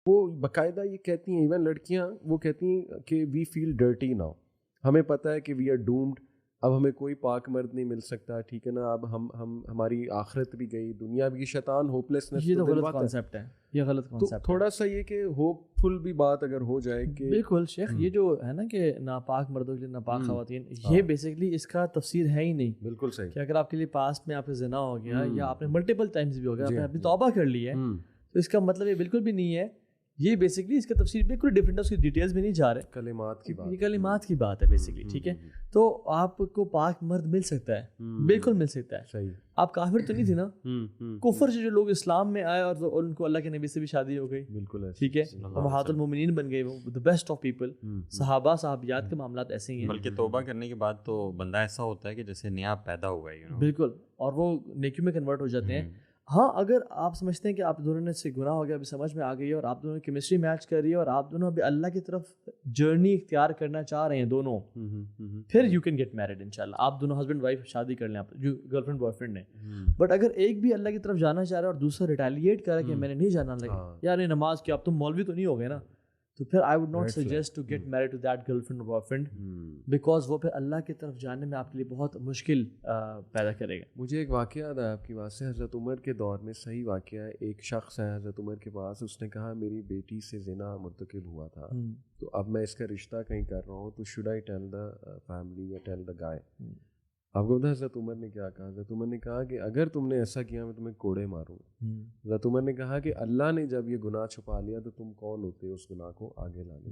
وہ باقاعدہ یہ کہتی ہیں، ایون لڑکیاں وہ کہتی ہیں کہ وی فیل ڈرٹی ناؤ، ہمیں پتہ ہے کہ وی آر ڈومڈ، اب ہمیں کوئی پاک مرد نہیں مل سکتا، ٹھیک ہے نا، اب ہم ہماری آخرت بھی گئی، دنیا بھی، شیطان ہوپلیسنس یہ تو غلط کانسیپٹ ہے، یہ غلط کانسیپٹ ہے. تھوڑا سا یہ کہ ہوپ فل بھی بات اگر ہو جائے کہ بالکل شیخ، یہ جو ہے نا کہ ناپاک مردوں کے لیے ناپاک خواتین، یہ بیسکلی اس کا تفسیر ہے ہی نہیں. بالکل صحیح کہ اگر آپ کے لیے پاسٹ میں آپ کا زنا ہو گیا یا آپ نے ملٹیپل ٹائمز بھی ہو گیا، آپ نے اپنی توبہ کر لی ہے، تو اس کا مطلب یہ بالکل بھی نہیں ہے. یہ بیسکلی اس کا تفسیر بالکل ڈفرینٹ ہے، اس کی ڈیٹیلز بھی نہیں جا رہے، کلمات کی بات، یہ کلمات کی بات ہے بیسکلی. ٹھیک ہے، تو آپ کو پاک مرد مل سکتا ہے، بالکل مل سکتا ہے. صحیح. آپ کافر تو نہیں تھی نا. کفر سے جو لوگ اسلام میں آئے اور ان کو اللہ کے نبی سے بھی شادی ہو گئی، بالکل ٹھیک ہے، امہات المومنین بن گئے، وہ دی بیسٹ آف پیپل. صحابہ صحابیات کے معاملات ایسے ہی ہیں. بلکہ توبہ کرنے کے بعد تو بندہ ایسا ہوتا ہے کہ جیسے نیا پیدا ہوا ہے. بالکل، اور وہ نیکی میں کنورٹ ہو جاتے ہیں. ہاں، اگر آپ سمجھتے ہیں کہ آپ دونوں نے سے گناہ ہو گیا، ابھی سمجھ میں آ گئی ہے اور آپ دونوں کی کیمسٹری میچ کر رہی ہے اور آپ دونوں ابھی اللہ کی طرف جرنی اختیار کرنا چاہ رہے ہیں دونوں، پھر یو کین گیٹ میرڈ انشاءاللہ. آپ دونوں ہسبینڈ وائف شادی کر لیں، آپ جو گرل فرینڈ بوائے فرینڈ نے. بٹ اگر ایک بھی اللہ کی طرف جانا چاہ رہا ہے اور دوسرا ریٹیلیٹ کر رہا ہے کہ میں نے نہیں جانا، لگے یار نماز کی، آپ تم مولوی تو نہیں ہو گئے نا، تو پھر I would not suggest to get married to that girl friend اور بوائے فرینڈ، بیکاز وہ پھر اللہ کی طرف جانے میں آپ کے لیے بہت مشکل پیدا کرے گا. مجھے ایک واقعہ یاد آیا آپ کی بات سے، حضرت عمر کے دور میں صحیح واقعہ ہے. ایک شخص ہے حضرت عمر کے پاس، اس نے کہا میری بیٹی سے زنا مرتکب ہوا تھا، تو اب میں اس کا رشتہ کہیں کر رہا ہوں، تو should I tell the family یا ٹیل دا گائے؟ آپ کو پتا حضرت عمر نے کیا کہا؟ حضرت عمر نے کہا کہ اگر تم نے ایسا کیا میں تمہیں کوڑے ماروں گا. حضرت عمر نے کہا کہ اللہ نے جب یہ گناہ چھپا لیا تو تم کون ہوتے اس گناہ کو آگے لانے.